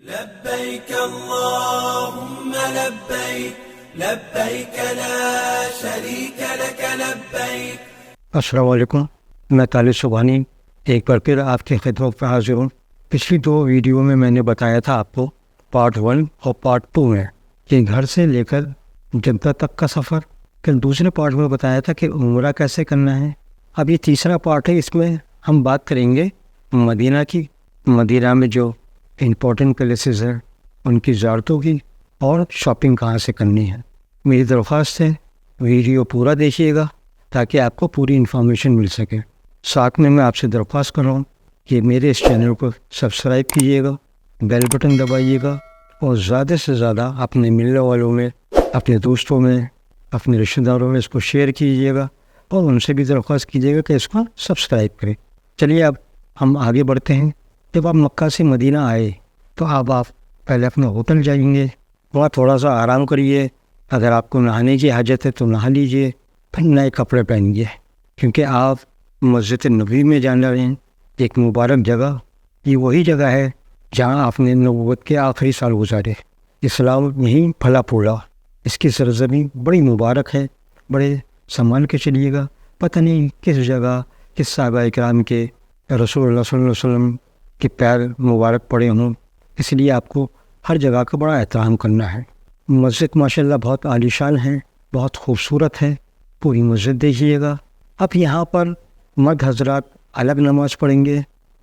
لبيك اللهم لبيك لبيك لا شريك لك لبيك. السلام علیکم. میں طالب سبحانی ایک بار پھر آپ کی خدمت میں حاضر ہوں. پچھلی 2 ویڈیو میں نے بتایا تھا آپ کو پارٹ 1 اور پارٹ 2 میں کہ گھر سے لے کر جدہ تک کا سفر. پھر دوسرے پارٹ میں بتایا تھا کہ عمرہ کیسے کرنا ہے. اب یہ تیسرا پارٹ ہے. اس میں ہم بات کریں گے مدینہ کی. مدینہ میں جو امپورٹنٹ پلیسز ہیں ان کی زیارتوں کی اور شاپنگ کہاں سے کرنی ہے. میری درخواست ہے ویڈیو پورا دیکھیے گا تاکہ آپ کو پوری انفارمیشن مل سکے. ساتھ میں آپ سے درخواست کر رہا ہوں کہ میرے اس چینل کو سبسکرائب کیجیے گا, بیل بٹن دبائیے گا اور زیادہ سے زیادہ اپنے ملنے والوں میں, اپنے دوستوں میں, اپنے رشتہ داروں میں اس کو شیئر کیجیے گا اور ان سے بھی درخواست کیجیے گا کہ اس کو سبسکرائب کریں. چلیے اب ہم آگے بڑھتے ہیں. جب آپ مکہ سے مدینہ آئے تو آپ پہلے اپنا ہوٹل جائیں گے, وہاں تھوڑا سا آرام کریے. اگر آپ کو نہانے کی حاجت ہے تو نہا لیجیے, پھر نئے کپڑے پہنیے کیونکہ آپ مسجد نبوی میں جان رہے ہیں. ایک مبارک جگہ, یہ وہی جگہ ہے جہاں آپ نے نبوت کے آخری سال گزارے. اسلام یہیں پھلا پھولا. اس کی سرزمین بڑی مبارک ہے. بڑے سنبھال کے چلیے گا. پتہ نہیں کس جگہ کس صحابہ اکرام کے رسول اللہ صلی اللہ علیہ وسلم کے پیر مبارک پڑے ہوں, اس لیے آپ کو ہر جگہ کا بڑا احترام کرنا ہے. مسجد ماشاءاللہ بہت عالیشان ہے, بہت خوبصورت ہے. پوری مسجد دیکھیے گا. اب یہاں پر مرد حضرات الگ نماز پڑھیں گے,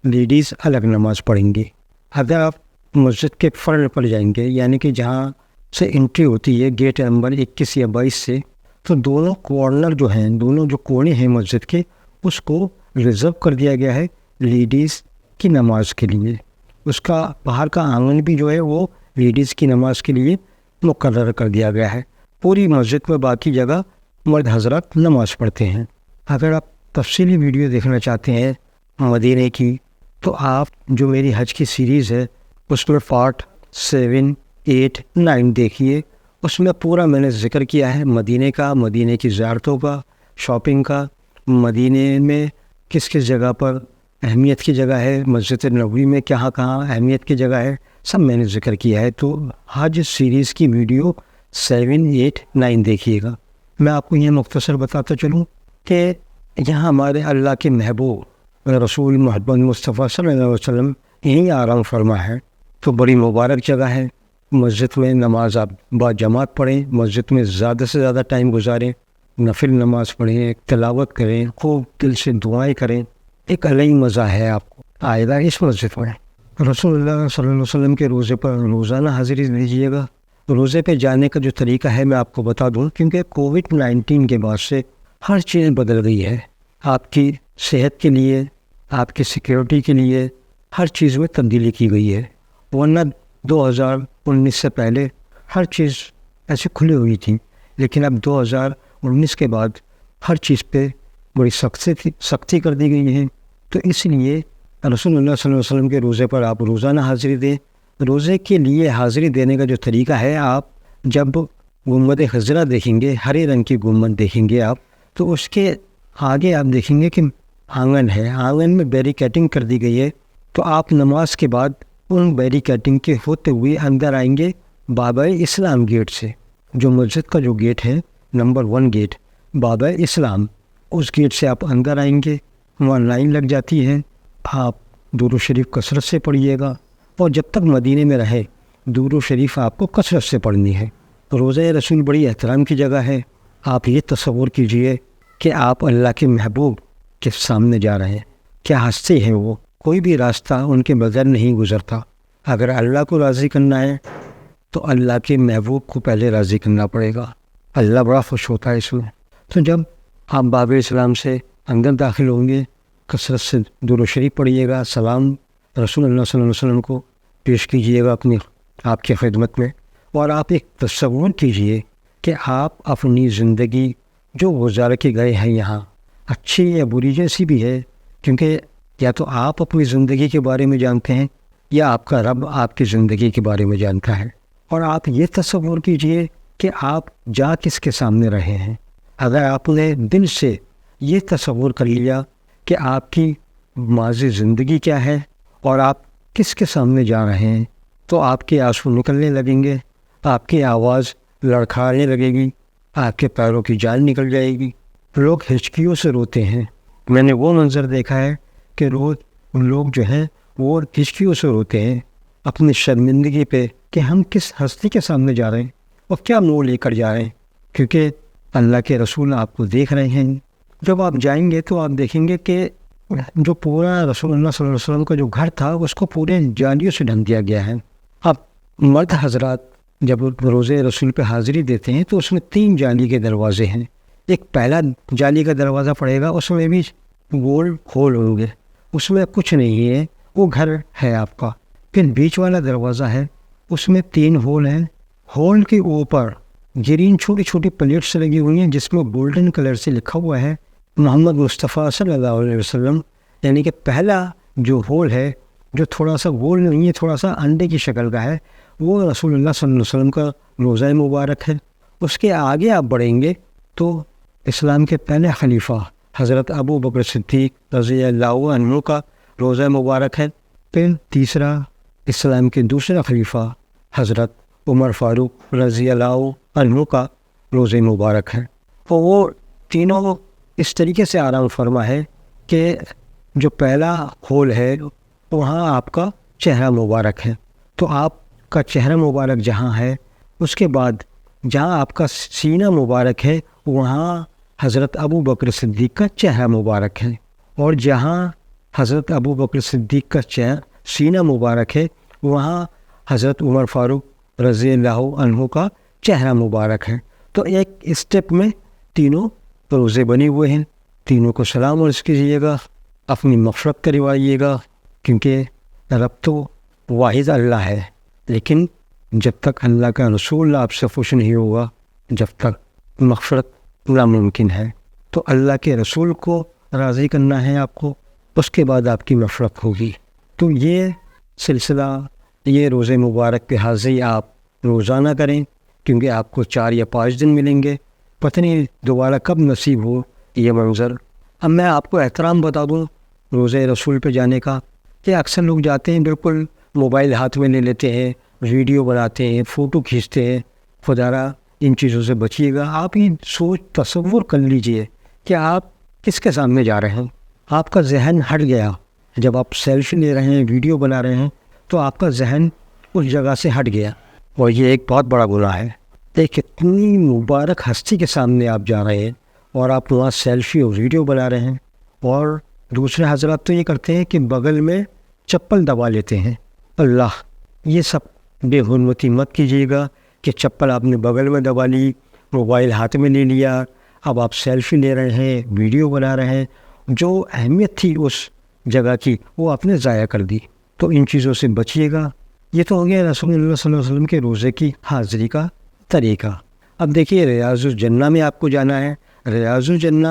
لیڈیز الگ نماز پڑھیں گے. اگر آپ مسجد کے فرنٹ پر جائیں گے, یعنی کہ جہاں سے انٹری ہوتی ہے گیٹ نمبر 21 یا 22 سے, تو دونوں کارنر جو ہیں, دونوں جو کونے ہیں مسجد کے, اس کو ریزرو کر دیا گیا ہے لیڈیز کی نماز کے لیے. اس کا باہر کا آنگن بھی جو ہے وہ لیڈیز کی نماز کے لیے مقرر کر دیا گیا ہے. پوری مسجد میں باقی جگہ مرد حضرات نماز پڑھتے ہیں. اگر آپ تفصیلی ویڈیو دیکھنا چاہتے ہیں مدینہ کی, تو آپ جو میری حج کی سیریز ہے اس میں پارٹ 7, 8, 9 دیکھیے. اس میں پورا میں نے ذکر کیا ہے مدینہ کا, مدینہ کی زیارتوں کا, شاپنگ کا, مدینہ میں کس کس جگہ پر اہمیت کی جگہ ہے, مسجد نبوی میں کہاں کہاں اہمیت کی جگہ ہے, سب میں نے ذکر کیا ہے. تو حج سیریز کی ویڈیو 7, 8, 9 دیکھیے گا. میں آپ کو یہ مختصر بتاتا چلوں کہ یہاں ہمارے اللہ کے محبوب رسول محمد مصطفیٰ صلی اللہ علیہ وسلم یہیں آرام فرما ہے. تو بڑی مبارک جگہ ہے. مسجد میں نماز آپ با جماعت پڑھیں, مسجد میں زیادہ سے زیادہ ٹائم گزاریں, نفل نماز پڑھیں, تلاوت کریں, خوب دل سے دعائیں کریں. ایک الگ مزہ ہے آپ کو آئے گا اس مسجد میں. رسول اللہ صلی اللہ علیہ وسلم کے روزے پر روزانہ حاضری دیجیے گا. روزے پہ جانے کا جو طریقہ ہے میں آپ کو بتا دوں, کیونکہ کووڈ-19 کے بعد سے ہر چیز بدل گئی ہے. آپ کی صحت کے لیے, آپ کی سیکیورٹی کے لیے ہر چیز میں تبدیلی کی گئی ہے. ورنہ 2019 سے پہلے ہر چیز ایسے کھلی ہوئی تھی, لیکن اب 2019 کے بعد ہر چیز پہ بڑی سختی کر دی گئی ہے. تو اس لیے رسول اللہ صلی اللہ علیہ وسلم کے روزے پر آپ روزانہ حاضری دیں. روزے کے لیے حاضری دینے کا جو طریقہ ہے, آپ جب گنبد خضرا دیکھیں گے, ہرے رنگ کی گنبد دیکھیں گے آپ, تو اس کے آگے آپ دیکھیں گے کہ آنگن ہے. آنگن میں بیریکیٹنگ کر دی گئی ہے. تو آپ نماز کے بعد ان بیریکیٹنگ کے ہوتے ہوئے اندر آئیں گے بابا اسلام گیٹ سے. جو مسجد کا جو گیٹ ہے نمبر 1 گیٹ بابا اسلام, اس گیٹ سے آپ اندر آئیں گے. وہاں لائن لگ جاتی ہے. آپ درود شریف کثرت سے پڑھیے گا, اور جب تک مدینے میں رہے درود شریف آپ کو کثرت سے پڑھنی ہے. روزہ رسول بڑی احترام کی جگہ ہے. آپ یہ تصور کیجئے کہ آپ اللہ کے محبوب کے سامنے جا رہے ہیں. کیا ہستے ہیں وہ, کوئی بھی راستہ ان کے بغیر نہیں گزرتا. اگر اللہ کو راضی کرنا ہے تو اللہ کے محبوب کو پہلے راضی کرنا پڑے گا. اللہ بڑا خوش ہوتا ہے اس میں. تو جب آپ باب اسلام سے اندر داخل ہوں گے, کثرت سے درود شریف پڑھیے گا, سلام رسول اللہ صلی اللہ علیہ وسلم کو پیش کیجیے گا آپ کی خدمت میں. اور آپ ایک تصور کیجئے کہ آپ اپنی زندگی جو گزار کے گئے ہیں یہاں, اچھی یا بری جیسی بھی ہے, کیونکہ یا تو آپ اپنی زندگی کے بارے میں جانتے ہیں یا آپ کا رب آپ کی زندگی کے بارے میں جانتا ہے. اور آپ یہ تصور کیجئے کہ آپ جا کس کے سامنے رہے ہیں. اگر آپ نے دل سے یہ تصور کر لیا کہ آپ کی ماضی زندگی کیا ہے اور آپ کس کے سامنے جا رہے ہیں, تو آپ کے آنسو نکلنے لگیں گے، آپ کی آواز لڑکھڑانے لگے گی، آپ کے پیروں کی جان نکل جائے گی، لوگ ہچکیوں سے روتے ہیں۔ میں نے وہ منظر دیکھا ہے کہ روز لوگ جو ہیں وہ ہچکیوں سے روتے ہیں اپنی شرمندگی پہ کہ ہم کس ہستی کے سامنے جا رہے ہیں اور کیا منہ لے کر جا رہے ہیں، کیونکہ اللہ کے رسول آپ کو دیکھ رہے ہیں۔ جب آپ جائیں گے تو آپ دیکھیں گے کہ جو پورا رسول اللہ صلی اللہ علیہ وسلم کا جو گھر تھا اس کو پورے جالیوں سے ڈھک دیا گیا ہے۔ اب مرد حضرات جب روزے رسول پہ حاضری دیتے ہیں تو اس میں 3 جالی کے دروازے ہیں۔ ایک پہلا جالی کا دروازہ پڑے گا، اس میں بھی گول ہول ہوں گے، اس میں کچھ نہیں ہے، وہ گھر ہے آپ کا۔ پھر بیچ والا دروازہ ہے، اس میں 3 ہول ہیں، ہول کے اوپر گرین چھوٹی چھوٹی پلیٹس لگی ہوئی ہیں جس میں گولڈن کلر سے لکھا ہوا ہے محمد مصطفیٰ صلی اللہ علیہ وسلم۔ یعنی کہ پہلا جو ہول ہے جو تھوڑا سا گول نہیں ہے، تھوڑا سا انڈے کی شکل کا ہے، وہ رسول اللہ صلی اللہ علیہ وسلم کا روزہ مبارک ہے۔ اس کے آگے آپ بڑھیں گے تو اسلام کے پہلے خلیفہ حضرت ابو بکر صدیق رضی اللہ عنہ کا روزہ مبارک ہے۔ پھر تیسرا اسلام کے دوسرا خلیفہ حضرت عمر فاروق رضی اللہ عنہ کا روزہ مبارک ہے۔ اور وہ تینوں اس طریقے سے آرام فرما ہے کہ جو پہلا ہول ہے وہاں آپ کا چہرہ مبارک ہے، تو آپ کا چہرہ مبارک جہاں ہے، اس کے بعد جہاں آپ کا سینہ مبارک ہے وہاں حضرت ابو بکر صدیق کا چہرہ مبارک ہے، اور جہاں حضرت ابو بکر صدیق کا سینہ مبارک ہے وہاں حضرت عمر فاروق رضی اللہ عنہ کا چہرہ مبارک ہے۔ تو ایک اسٹیپ میں تینوں روزے بنے ہوئے ہیں، تینوں کو سلام عرض کیجیے گا، اپنی مغفرت کروائیے گا، کیونکہ رب تو واحد اللہ ہے، لیکن جب تک اللہ کا رسول آپ سے خوش نہیں ہوگا جب تک مغفرت ناممکن ہے۔ تو اللہ کے رسول کو راضی کرنا ہے آپ کو، اس کے بعد آپ کی مغفرت ہوگی۔ تو یہ سلسلہ، یہ روزے مبارک کے حاضری آپ روزانہ کریں، کیونکہ آپ کو 4 یا 5 دن ملیں گے، پتہ نہیں دوبارہ کب نصیب ہو یہ منظر۔ اب میں آپ کو احترام بتا دوں روزے رسول پہ جانے کا، کہ اکثر لوگ جاتے ہیں بالکل موبائل ہاتھ میں لے لیتے ہیں، ویڈیو بناتے ہیں، فوٹو کھینچتے ہیں۔ خدا را ان چیزوں سے بچیے گا۔ آپ یہ تصور کر لیجئے کہ آپ کس کے سامنے جا رہے ہیں۔ آپ کا ذہن ہٹ گیا، جب آپ سیلفی لے رہے ہیں، ویڈیو بنا رہے ہیں، تو آپ کا ذہن اس جگہ سے ہٹ گیا، اور یہ ایک بہت بڑا گناہ ہے۔ ایک اتنی مبارک ہستی کے سامنے آپ جا رہے ہیں اور آپ وہاں سیلفی اور ویڈیو بنا رہے ہیں، اور دوسرے حضرات تو یہ کرتے ہیں کہ بغل میں چپل دبا لیتے ہیں۔ اللہ، یہ سب بے حرمتی مت کیجیے گا کہ چپل آپ نے بغل میں دبا لی، موبائل ہاتھ میں لے لیا، اب آپ سیلفی لے رہے ہیں، ویڈیو بنا رہے ہیں، جو اہمیت تھی اس جگہ کی وہ آپ نے ضائع کر دی۔ تو ان چیزوں سے بچیے گا۔ یہ تو ہو گیا رسول اللہ صلی اللہ علیہ وسلم کے روزے کی حاضری کا طریقہ۔ اب دیکھیے ریاض الجنہ میں آپ کو جانا ہے۔ ریاض الجنہ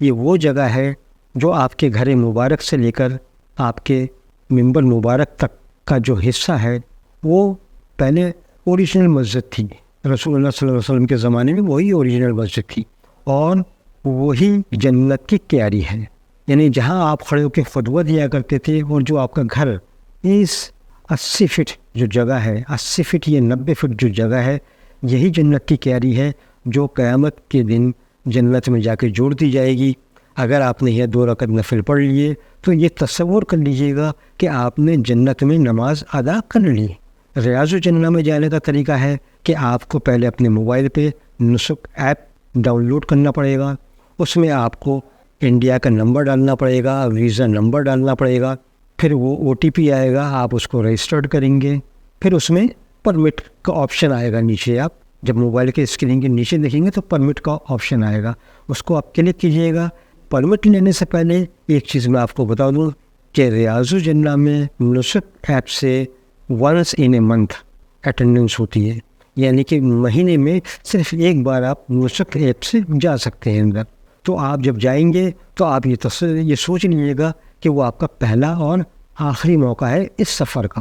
یہ وہ جگہ ہے جو آپ کے گھر مبارک سے لے کر آپ کے منبر مبارک تک کا جو حصہ ہے وہ پہلے اوریجنل مسجد تھی، رسول اللہ صلی اللہ علیہ وسلم کے زمانے میں وہی اوریجنل مسجد تھی، اور وہی جنت کی کیاری ہے۔ یعنی جہاں آپ کھڑے ہو کے خطبہ دیا کرتے تھے، اور جو آپ کا گھر اس 80 فٹ جو جگہ ہے، 80 فٹ یا 90 فٹ جو جگہ ہے، یہی جنت کی کیاری ہے جو قیامت کے دن جنت میں جا کے جوڑ دی جائے گی۔ اگر آپ نے یہ 2 رکعت نفل پڑھ لیے تو یہ تصور کر لیجئے گا کہ آپ نے جنت میں نماز ادا کر لی۔ ریاض الجنہ میں جانے کا طریقہ ہے کہ آپ کو پہلے اپنے موبائل پہ نسک ایپ ڈاؤن لوڈ کرنا پڑے گا، اس میں آپ کو انڈیا کا نمبر ڈالنا پڑے گا، ویزا نمبر ڈالنا پڑے گا، پھر وہ OTP آئے گا، آپ اس کو رجسٹرڈ کریں گے، پھر اس میں پرمٹ کا آپشن آئے گا نیچے۔ آپ جب موبائل کے اسکرین کے نیچے دیکھیں گے تو پرمٹ کا آپشن آئے گا، اس کو آپ کلک کیجیے گا۔ پرمٹ لینے سے پہلے ایک چیز میں آپ کو بتا دوں کہ ریاض الجنہ میں نسک ایپ سے once in a month attendance ہوتی ہے، یعنی کہ مہینے میں صرف ایک بار آپ نسک ایپ سے جا سکتے ہیں اندر۔ تو آپ جب جائیں گے تو آپ یہ سوچ لیجیے گا کہ وہ آپ کا پہلا اور آخری موقع ہے اس سفر کا،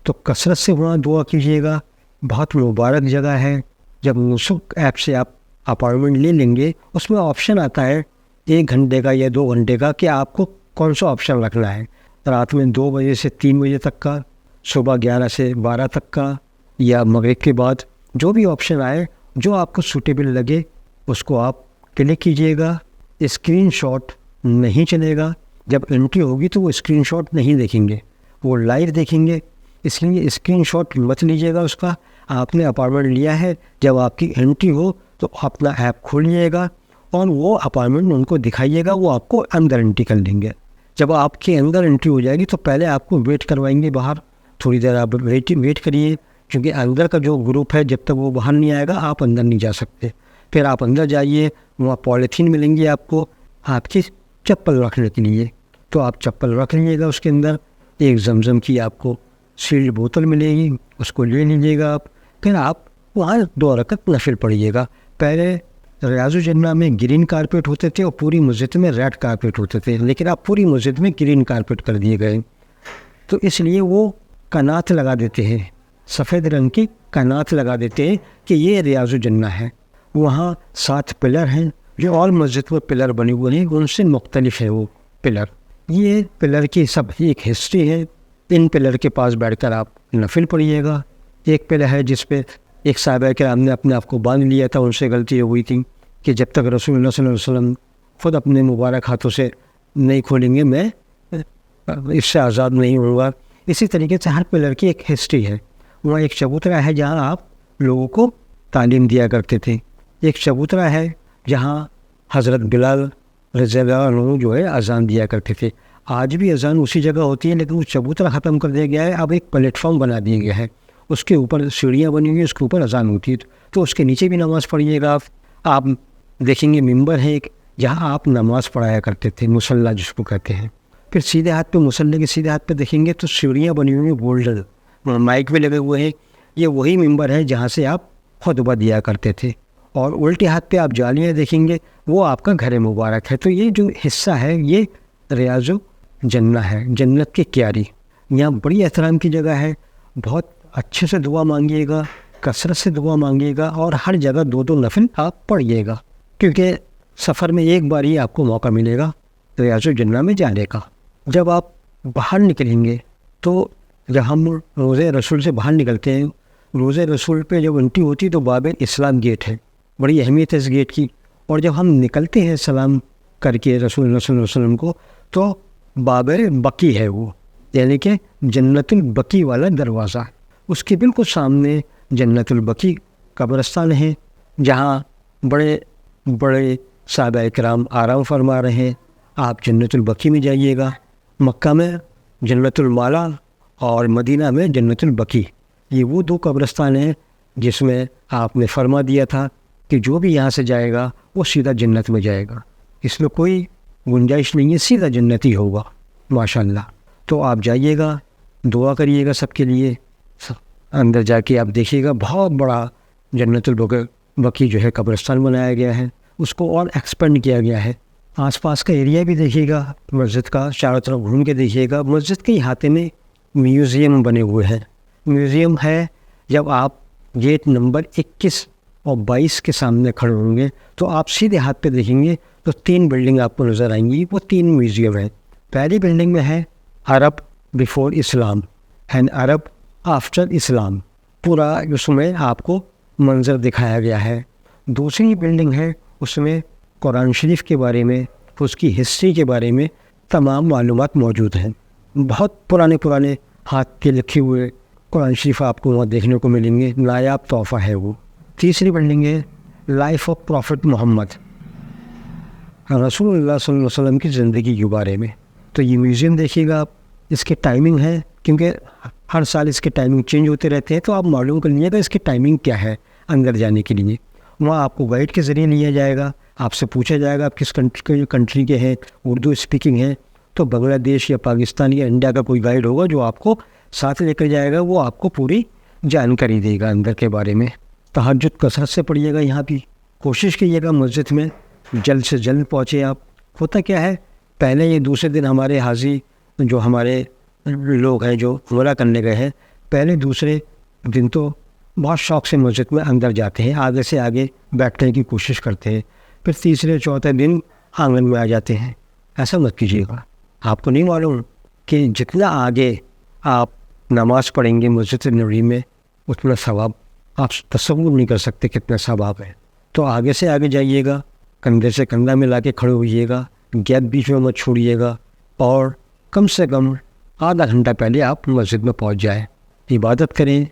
تو کثرت سے وہاں دعا کیجیے گا۔ بہت مبارک جگہ ہے۔ جب نسک ایپ سے آپ اپائنٹمنٹ لے لیں گے، اس میں آپشن آتا ہے 1 گھنٹے کا یا 2 گھنٹے کا کہ آپ کو کون سا آپشن رکھنا ہے، رات میں 2 بجے سے 3 بجے تک کا، صبح 11 سے 12 تک کا یا مغرب کے بعد، جو بھی آپشن آئے جو آپ کو سوٹیبل لگے اس کو آپ کلک کیجیے گا۔ اسکرین شاٹ نہیں چلے گا، جب انٹری ہوگی تو وہ اسکرین شاٹ نہیں دیکھیں گے، وہ لائیو دیکھیں گے، اس لیے اسکرین شاٹ مت لیجیے گا اس کا۔ آپ نے اپائنٹمنٹ لیا ہے، جب آپ کی انٹری ہو تو اپنا ایپ کھولیے گا اور وہ اپائنٹمنٹ ان کو دکھائیے گا، وہ آپ کو اندر انٹری کر دیں گے۔ جب آپ کے اندر انٹری ہو جائے گی تو پہلے آپ کو ویٹ کروائیں گے باہر، تھوڑی دیر آپ ویٹ کریے، کیونکہ اندر کا جو گروپ ہے جب تک وہ باہر نہیں آئے گا آپ اندر نہیں جا سکتے۔ پھر آپ اندر جائیے، وہاں پولیتھین ملیں گی آپ کو آپ کی چپل رکھنے کے لیے، تو آپ چپل رکھ لیجیے گا۔ اس کے اندر ایک زمزم کی آپ کو سیلڈ بوتل ملے گی، اس کو لے لیجیے گا آپ۔ پھر آپ وہاں 2 رکعت نفل پڑھیے گا۔ پہلے ریاض الجنہ میں گرین کارپیٹ ہوتے تھے اور پوری مسجد میں ریڈ کارپیٹ ہوتے تھے، لیکن اب پوری مسجد میں گرین کارپیٹ کر دیے گئے، تو اس لیے وہ کنات لگا دیتے ہیں، سفید رنگ کی کنات لگا دیتے ہیں کہ یہ ریاض الجنہ ہے۔ وہاں 7 پلر ہیں جو اور مسجد میں پلر بنے ہوئے ہیں، ان سے مختلف ہے وہ پلر۔ یہ پلر کی سب ایک ہسٹری ہے، ان پلر کے پاس بیٹھ کر آپ نفل پڑھیے گا۔ ایک پلر ہے جس پہ ایک صحابہ کرام نے اپنے آپ کو باندھ لیا تھا، ان سے غلطی ہوئی تھی کہ جب تک رسول اللہ صلی اللہ علیہ وسلم خود اپنے مبارک ہاتھوں سے نہیں کھولیں گے میں اس سے آزاد نہیں ہوں گا۔ اسی طریقے سے ہر پلر کی ایک ہسٹری ہے۔ وہاں ایک چبوترا ہے جہاں آپ لوگوں کو تعلیم دیا کرتے تھے، ایک چبوترا ہے جہاں حضرت بلال رضی اللہ عنہ جو ہے اذان دیا کرتے تھے۔ آج بھی اذان اسی جگہ ہوتی ہے، لیکن وہ چبوترا ختم کر دیا گیا ہے، اب ایک پلیٹ فارم بنا دیا گیا ہے، اس کے اوپر سیڑھیاں بنی ہوئی ہیں، اس کے اوپر اذان ہوتی ہے، تو اس کے نیچے بھی نماز پڑھیے گا۔ آپ دیکھیں گے ممبر ہے ایک جہاں آپ نماز پڑھایا کرتے تھے، مصلی جس کو کہتے ہیں۔ پھر سیدھے ہاتھ پہ مصلی کے سیدھے ہاتھ پہ دیکھیں گے تو سیڑھیاں بنی ہوئی ہیں، گولڈن مائک بھی لگے ہوئے ہیں، یہ وہی ممبر ہے جہاں سے آپ خطبہ دیا کرتے تھے۔ اور الٹے ہاتھ پہ آپ جالیاں دیکھیں گے، وہ آپ کا گھر مبارک ہے۔ تو یہ جو حصہ ہے یہ ریاض الجنہ ہے، جنت کی کیاری۔ یہاں بڑی احترام کی جگہ ہے، بہت اچھے سے دعا مانگیے گا، کثرت سے دعا مانگیے گا، اور ہر جگہ 2 نفل آپ پڑھیے گا، کیونکہ سفر میں ایک بار ہی آپ کو موقع ملے گا ریاض الجنہ میں جانے کا۔ جب آپ باہر نکلیں گے تو جب ہم روضہ رسول سے باہر نکلتے ہیں، روضہ رسول پہ جب انٹری ہوتی ہے تو باب اسلام گیٹ ہے، بڑی اہمیت ہے اس گیٹ کی۔ اور جب ہم نکلتے ہیں سلام کر کے رسول اللہ صلی اللہ علیہ وسلم کو، تو باب بقی ہے وہ، یعنی کہ جنت البقی والا دروازہ، اس کے بالکل سامنے جنت البقی قبرستان ہے، جہاں بڑے بڑے صحابہ کرام آرام فرما رہے ہیں۔ آپ جنت البقی میں جائیے گا۔ مکہ میں جنت المالا اور مدینہ میں جنت البقی، یہ وہ 2 قبرستان ہیں جس میں آپ نے فرما دیا تھا کہ جو بھی یہاں سے جائے گا وہ سیدھا جنت میں جائے گا، اس میں کوئی گنجائش نہیں ہے، سیدھا جنتی ہوگا ماشاءاللہ۔ تو آپ جائیے گا، دعا کریے گا سب کے لیے۔ اندر جا کے آپ دیکھیے گا بہت بڑا جنت البقی جو ہے قبرستان بنایا گیا ہے، اس کو اور ایکسپینڈ کیا گیا ہے۔ آس پاس کا ایریا بھی دیکھیے گا، مسجد کا چاروں طرف گھوم کے دیکھیے گا۔ مسجد کے احاطے میں میوزیم بنے ہوئے ہیں، میوزیم ہے جب آپ گیٹ نمبر 21 اور 22 کے سامنے کھڑے ہوں گے تو آپ سیدھے ہاتھ پہ دیکھیں گے تو 3 بلڈنگ آپ کو نظر آئیں گی، وہ 3 میوزیم ہیں۔ پہلی بلڈنگ میں ہے Arab before Islam and Arab after Islam, پورا اس میں آپ کو منظر دکھایا گیا ہے۔ دوسری بلڈنگ ہے، اس میں قرآن شریف کے بارے میں، اس کی ہسٹری کے بارے میں تمام معلومات موجود ہیں۔ بہت پرانے ہاتھ کے لکھے ہوئے قرآن شریف آپ کو وہاں دیکھنے کو ملیں گے، نایاب تحفہ ہے وہ۔ تیسری بلڈنگ ہے لائف آف پروفٹ محمد، رسول اللہ صلی اللہ علیہ وسلم کی زندگی کے بارے میں۔ تو یہ میوزیم دیکھیے گا آپ، اس کے ٹائمنگ ہے، کیونکہ ہر سال اس کے ٹائمنگ چینج ہوتے رہتے ہیں، تو آپ معلوم کر لیجیے گا اس کی ٹائمنگ کیا ہے اندر جانے کے لیے۔ وہاں آپ کو گائیڈ کے ذریعے لیا جائے گا، آپ سے پوچھا جائے گا آپ کس کنٹری کے ہیں، اردو اسپیکنگ ہے تو بنگلہ دیش یا پاکستان یا انڈیا کا کوئی گائیڈ ہوگا جو آپ کو ساتھ لے کر جائے گا، وہ آپ کو پوری جانکاری دے گا اندر کے بارے میں۔ تہجد کثرت سے پڑھیے گا، یہاں بھی کوشش کیجیے گا مسجد میں جلد سے جلد پہنچے آپ۔ ہوتا کیا ہے، پہلے یہ دوسرے دن ہمارے حاجی جو ہمارے لوگ ہیں جو عمرہ کرنے گئے ہیں، پہلے دوسرے دن تو بہت شوق سے مسجد میں اندر جاتے ہیں، آگے سے آگے بیٹھنے کی کوشش کرتے ہیں، پھر تیسرے چوتھے دن آنگن میں آ جاتے ہیں۔ ایسا مت کیجیے گا، آپ کو نہیں معلوم کہ جتنا آگے آپ نماز پڑھیں گے مسجد نبوی میں اتنا ثواب آپ تصور نہیں کر سکتے کتنا ثواب ہے. تو آگے سے آگے جائیے گا، کندھے سے کندھا ملا کے کھڑے ہوئیے گا، گیپ بیچ میں مت چھوڑیے گا، اور کم سے کم آدھا گھنٹہ پہلے آپ مسجد میں پہنچ جائیں، عبادت کریں،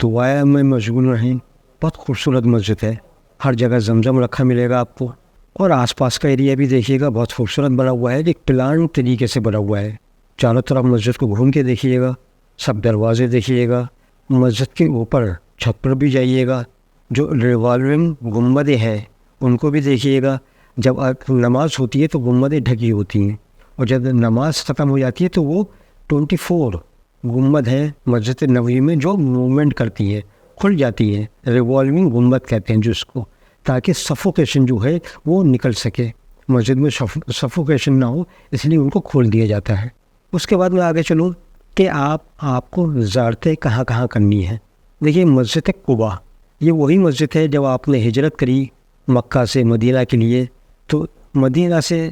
دعائیں میں مشغول رہیں. بہت خوبصورت مسجد ہے، ہر جگہ زمزم رکھا ملے گا آپ کو. اور آس پاس کا ایریا بھی دیکھیے گا، بہت خوبصورت بنا ہوا ہے، ایک پلان طریقے سے بنا ہوا ہے. چاروں طرف مسجد کو گھوم کے دیکھیے گا، سب دروازے دیکھیے گا، مسجد کے اوپر چھت پر بھی جائیے گا، جو ریوالونگ گنبدیں ہیں ان کو بھی دیکھیے گا. جب نماز ہوتی ہے تو گنبدیں ڈھکی ہوتی ہیں، اور جب نماز ختم ہو جاتی ہے تو وہ 24 گنبد ہیں مسجد نبوی میں جو موومنٹ کرتی ہے، کھل جاتی ہے. ریوالونگ گنبد کہتے ہیں جس کو، تاکہ سفوکیشن جو ہے وہ نکل سکے، مسجد میں سفوکیشن نہ ہو، اس لیے ان کو کھول دیا جاتا ہے. اس کے بعد میں آگے چلوں کہ آپ کو زیارتیں کہاں کہاں کرنی ہیں. دیکھیے مسجد قباء یہ وہی مسجد ہے جب آپ نے ہجرت کری مکہ سے مدینہ کے لیے، تو مدینہ سے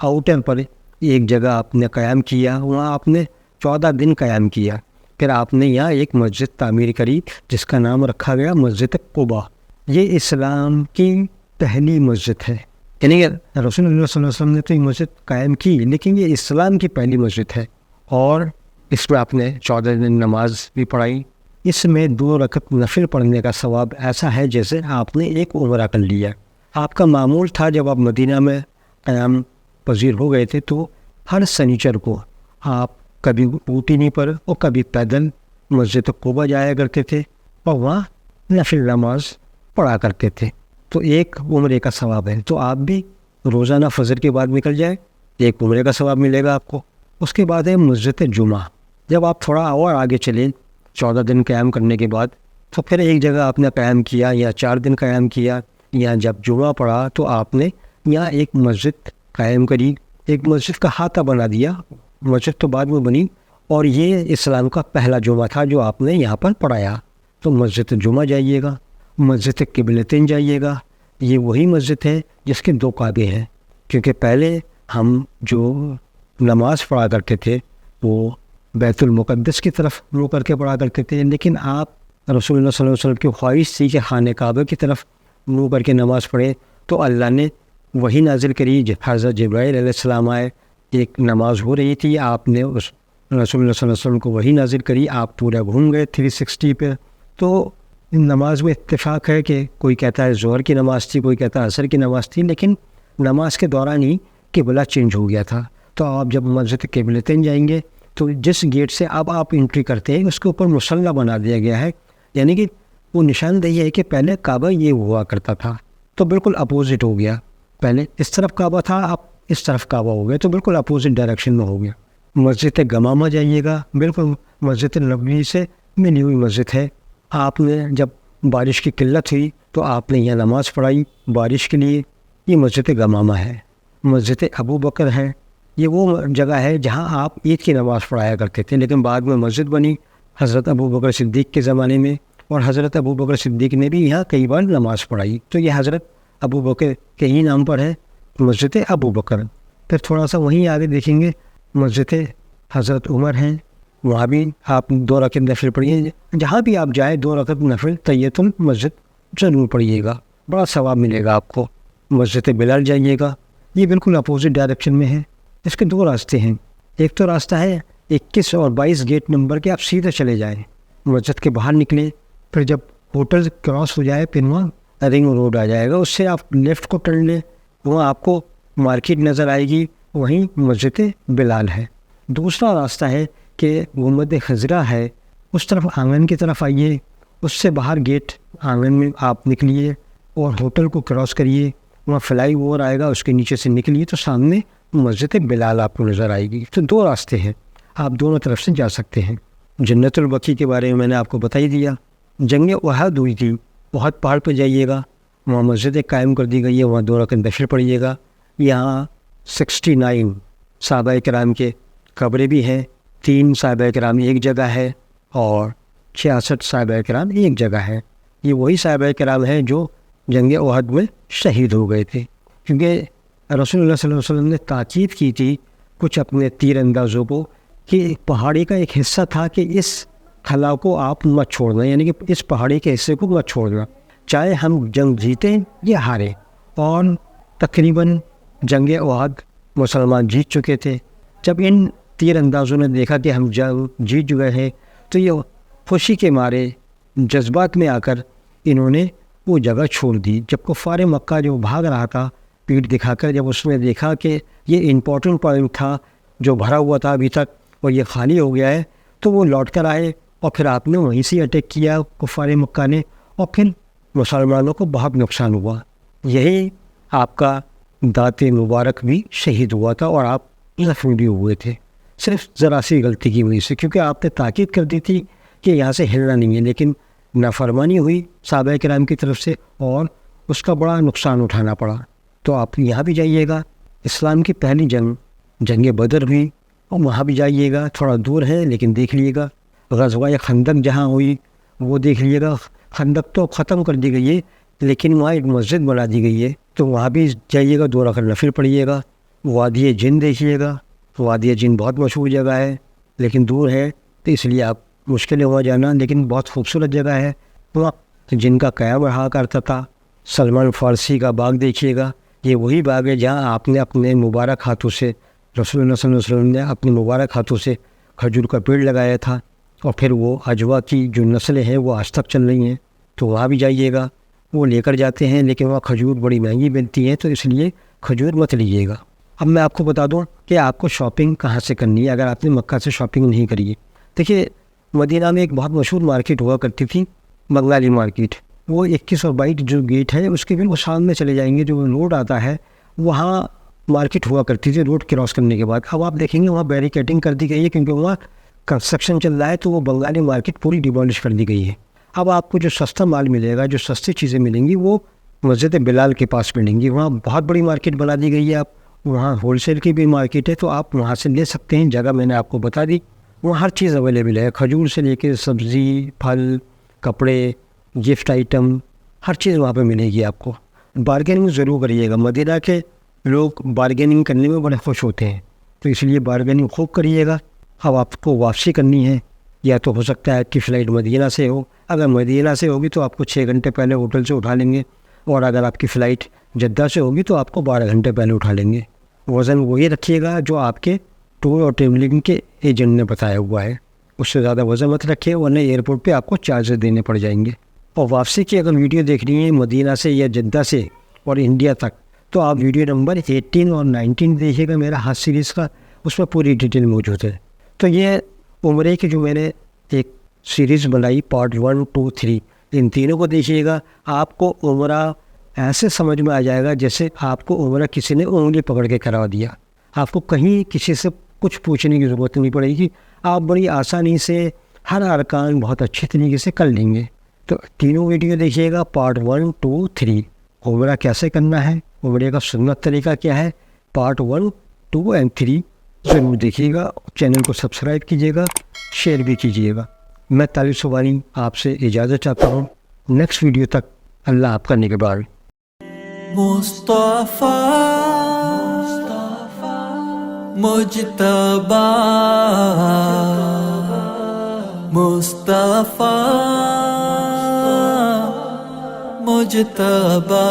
آؤٹر پر ایک جگہ آپ نے قیام کیا، وہاں آپ نے 14 دن قیام کیا. پھر آپ نے یہاں ایک مسجد تعمیر کری جس کا نام رکھا گیا مسجد قباء. یہ اسلام کی پہلی مسجد ہے، یعنی کہ رسول اللہ صلی اللہ علیہ وسلم نے تو یہ مسجد قائم کی، لیکن یہ اسلام کی پہلی مسجد ہے. اور اس میں آپ نے 14 دن نماز بھی پڑھائی. اس میں 2 رکعت نفل پڑھنے کا ثواب ایسا ہے جیسے آپ نے ایک عمرہ کر لیا. آپ کا معمول تھا جب آپ مدینہ میں قیام پذیر ہو گئے تھے تو ہر سنیچر کو آپ کبھی اونٹنی پر اور کبھی پیدل مسجد قباء جایا کرتے تھے اور وہاں نفل نماز پڑھا کرتے تھے. تو ایک عمرے کا ثواب ہے. تو آپ بھی روزانہ فجر کے بعد نکل جائے، ایک عمرے کا ثواب ملے گا آپ کو. اس کے بعد ہے مسجد جمعہ. جب آپ تھوڑا اور آگے چلیں 14 دن قیام کرنے کے بعد، تو پھر ایک جگہ آپ نے قیام کیا یا 4 دن قیام کیا، یا جب جمعہ پڑھا تو آپ نے یہاں ایک مسجد قائم کری، ایک مسجد کا احاطہ بنا دیا. مسجد تو بعد میں بنی، اور یہ اسلام کا پہلا جمعہ تھا جو آپ نے یہاں پر پڑھایا. تو مسجد جمعہ جائیے گا، مسجد قبلتین جائیے گا. یہ وہی مسجد ہے جس کے 2 کعبے ہیں، کیونکہ پہلے ہم جو نماز پڑھا کرتے تھے وہ بیت المقدس کی طرف رو کر کے پڑھا کرتے تھے، لیکن آپ رسول اللہ صلی اللہ علیہ وسلم کی خواہش تھی کہ خانہ کعبہ کی طرف رو کر کے نماز پڑھے، تو اللہ نے وہی نازل کری. حضرت جبرائیل علیہ السلام آئے، ایک نماز ہو رہی تھی، آپ نے اس رسول اللہ صلی اللہ علیہ وسلم کو وہی نازل کری. آپ پورا گھوم گئے 360 پہ. تو نماز میں اتفاق ہے کہ کوئی کہتا ہے ظہر کی نماز تھی، کوئی کہتا ہے عصر کی نماز تھی، لیکن نماز کے دوران ہی قبلہ چینج ہو گیا تھا. تو آپ جب مسجد قبلتین جائیں گے تو جس گیٹ سے اب آپ انٹری کرتے ہیں اس کے اوپر مصلی بنا دیا گیا ہے، یعنی کہ وہ نشاندہی ہے کہ پہلے کعبہ یہ ہوا کرتا تھا، تو بالکل اپوزٹ ہو گیا. پہلے اس طرف کعبہ تھا، اب اس طرف کعبہ ہو گیا، تو بالکل اپوزٹ ڈائریکشن میں ہو گیا. مسجد گمامہ جائیے گا، بالکل مسجد نبوی سے ملی ہوئی مسجد ہے. آپ نے جب بارش کی قلت ہوئی تو آپ نے یہاں نماز پڑھائی بارش کے لیے. یہ مسجد گمامہ ہے. مسجد ابو بکر ہے، یہ وہ جگہ ہے جہاں آپ عید کی نماز پڑھایا کرتے تھے، لیکن بعد میں مسجد بنی حضرت ابو بکر صدیق کے زمانے میں، اور حضرت ابو بکر صدیق نے بھی یہاں کئی بار نماز پڑھائی. تو یہ حضرت ابو بکر کے ہی نام پر ہے مسجد ابو بکر. پھر تھوڑا سا وہیں آگے دیکھیں گے مسجد حضرت عمر ہیں، وہاں بھی آپ 2 رکعت نفل پڑھیے. جہاں بھی آپ جائیں 2 رکعت نفل تحیۃ المسجد ضرور پڑھیے گا، بڑا ثواب ملے گا آپ کو. مسجد بلال جائیے گا، یہ بالکل اپوزٹ ڈائریکشن میں ہے. اس کے 2 راستے ہیں. ایک تو راستہ ہے 21 اور 22 گیٹ نمبر کے، آپ سیدھے چلے جائیں، مسجد کے باہر نکلیں، پھر جب ہوٹل کراس ہو جائے پھر وہاں رنگ روڈ آ جائے گا، اس سے آپ لیفٹ کو ٹرن لیں، وہاں آپ کو مارکیٹ نظر آئے گی، وہیں مسجد بلال ہے. دوسرا راستہ ہے کہ گنبد خضرا ہے، اس طرف آنگن کی طرف آئیے، اس سے باہر گیٹ آنگن میں آپ نکلیے اور ہوٹل کو کراس کریے، وہاں فلائی اوور آئے گا، اس کے نیچے سے نکلیے تو سامنے مسجد بلال آپ کو نظر آئے گی. تو 2 راستے ہیں، آپ دونوں طرف سے جا سکتے ہیں. جنت البقیع کے بارے میں نے آپ کو بتا ہی دیا. جنگ احد ہوئی تھی، احد پہاڑ پہ جائیے گا، وہاں مسجد قائم کر دی گئی ہے، وہاں 2 رکعت نفل پڑھیے گا. یہاں 69 صحابہ کرام کے قبریں بھی ہیں، 3 صحابہ کرام ایک جگہ ہے اور 66 صحابہ کرام ایک جگہ ہے. یہ وہی صحابہ کرام ہیں جو جنگ احد میں شہید ہو گئے تھے، کیونکہ رسول اللہ صلی اللہ علیہ وسلم نے تاکید کی تھی کچھ اپنے تیر اندازوں کو کہ پہاڑی کا ایک حصہ تھا کہ اس خلا کو آپ مت چھوڑنا، یعنی کہ اس پہاڑی کے حصے کو مت چھوڑنا، چاہے ہم جنگ جیتیں یا ہاریں۔ اور تقریباً جنگ احد مسلمان جیت چکے تھے۔ جب ان تیر اندازوں نے دیکھا کہ ہم جنگ جیت چکے ہیں تو یہ خوشی کے مارے جذبات میں آ کر انہوں نے وہ جگہ چھوڑ دی۔ جب کفار مکہ جو بھاگ رہا تھا پیٹھ دکھا کر، جب اس نے دیکھا کہ یہ امپورٹنٹ پوائنٹ تھا جو بھرا ہوا تھا ابھی تک اور یہ خالی ہو گیا ہے، تو وہ لوٹ کر آئے اور پھر آپ نے وہیں سے اٹیک کیا کفار مکہ نے، اور پھر مسلمانوں کو بہت نقصان ہوا۔ یہی آپ کا دانت مبارک بھی شہید ہوا تھا اور آپ زخمی بھی ہوئے تھے، صرف ذرا سی غلطی کی وجہ سے، کیونکہ آپ نے تاکید کر دی تھی کہ یہاں سے ہلنا نہیں ہے، لیکن نافرمانی ہوئی صحابہ کرام کی طرف سے اور اس کا بڑا نقصان اٹھانا پڑا۔ تو آپ یہاں بھی جائیے گا، اسلام کی پہلی جنگ بدر بھی، اور وہاں بھی جائیے گا، تھوڑا دور ہے لیکن دیکھ لیے گا۔ غزوہ خندق جہاں ہوئی وہ دیکھ لیے گا۔ خندق تو ختم کر دی گئی ہے لیکن وہاں ایک مسجد بنا دی گئی ہے، تو وہاں بھی جائیے گا، 2 رکعت نفل پڑھیے گا۔ وادی جن دیکھیے گا، وادی جن بہت مشہور جگہ ہے لیکن دور ہے تو اس لیے آپ مشکل ہے وہاں جانا، لیکن بہت خوبصورت جگہ ہے۔ وہاں جن کا قیام رہا کرتا تھا، سلمان فارسی کا باغ دیکھیے گا، یہ وہی باغ ہے جہاں آپ نے اپنے مبارک ہاتھوں سے، رسول اللہ صلی اللہ علیہ وسلم نے اپنے مبارک ہاتھوں سے کھجور کا پیڑ لگایا تھا، اور پھر وہ اجوا کی جو نسلیں ہیں وہ آج تک چل رہی ہیں، تو وہاں بھی جائیے گا۔ وہ لے کر جاتے ہیں لیکن وہاں کھجور بڑی مہنگی ملتی ہے، تو اس لیے کھجور مت لیجیے گا۔ اب میں آپ کو بتا دوں کہ آپ کو شاپنگ کہاں سے کرنی ہے اگر آپ نے مکہ سے شاپنگ نہیں کری ہے۔ دیکھیے مدینہ میں ایک بہت مشہور مارکیٹ ہوا کرتی تھی، بنگالی مارکیٹ، وہ 21 اور 22 جو گیٹ ہے اس کے بالکل سامنے چلے جائیں گے، جو روڈ آتا ہے وہاں مارکیٹ ہوا کرتی تھی روڈ کراس کرنے کے بعد۔ اب آپ دیکھیں گے وہاں بیریکیڈنگ کر دی گئی ہے کیونکہ وہاں کنسٹرکشن چل رہا ہے، تو وہ بنگالی مارکیٹ پوری ڈیمولش کر دی گئی ہے۔ اب آپ کو جو سستا مال ملے گا، جو سستی چیزیں ملیں گی، وہ مسجد بلال کے پاس ملیں گی۔ وہاں بہت بڑی مارکیٹ بنا دی گئی ہے، آپ وہاں ہول سیل کی بھی مارکیٹ ہے، تو آپ وہاں سے لے سکتے ہیں۔ جگہ میں نے آپ کو بتا دی، وہاں ہر چیز اویلیبل ہے، کھجور سے لے کے سبزی، پھل، کپڑے، گفٹ آئٹم، ہر چیز وہاں پہ ملے گی آپ کو۔ بارگیننگ ضرور کریے گا، مدینہ کے لوگ بارگیننگ کرنے میں بڑے خوش ہوتے ہیں، تو اس لیے بارگیننگ خوب کریے گا۔ اب آپ کو واپسی کرنی ہے، یا تو ہو سکتا ہے آپ کی فلائٹ مدینہ سے ہو، اگر مدینہ سے ہوگی تو آپ کو 6 گھنٹے پہلے ہوٹل سے اٹھا لیں گے، اور اگر آپ کی فلائٹ جدہ سے ہوگی تو آپ کو 12 گھنٹے پہلے اٹھا لیں گے۔ وزن وہی رکھیے گا جو آپ کے ٹور اور ٹریولنگ کے ایجنٹ نے بتایا ہوا ہے، اس سے زیادہ وزن مت رکھیے ورنہ ایئرپورٹ پہ آپ کو چارجز دینے پڑ جائیں گے۔ اور واپسی کی اگر ویڈیو دیکھنی ہے مدینہ سے یا جدہ سے اور انڈیا تک، تو آپ ویڈیو نمبر 18 اور 19 دیکھیے گا میرا ہاتھ سیریز کا، اس میں پوری ڈیٹیل موجود ہے۔ تو یہ عمرے کی جو میں نے ایک سیریز بنائی پارٹ 1 2 3، ان تینوں کو دیکھیے گا، آپ کو عمرہ ایسے سمجھ میں آ جائے گا جیسے آپ کو عمرہ کسی نے انگلی پکڑ کے کرا دیا۔ آپ کو کہیں کسی سے کچھ پوچھنے کی ضرورت نہیں پڑے گی، آپ بڑی آسانی سے ہر ارکان بہت اچھے طریقے سے کر لیں گے۔ تو تینوں ویڈیو دیکھیے گا، پارٹ 1 2 3، عمرہ کیسے کرنا ہے، عمرے کا سنت طریقہ کیا ہے، پارٹ 1 2 اور 3 ضرور دیکھیے گا۔ چینل کو سبسکرائب کیجیے گا، شیئر بھی کیجیے گا۔ میں طالب سبحانی آپ سے اجازت چاہتا ہوں، نیکسٹ ویڈیو تک اللہ آپ کا نگہبان۔ مصطفیٰ مجتبیٰ، مصطفیٰ مجتبیٰ۔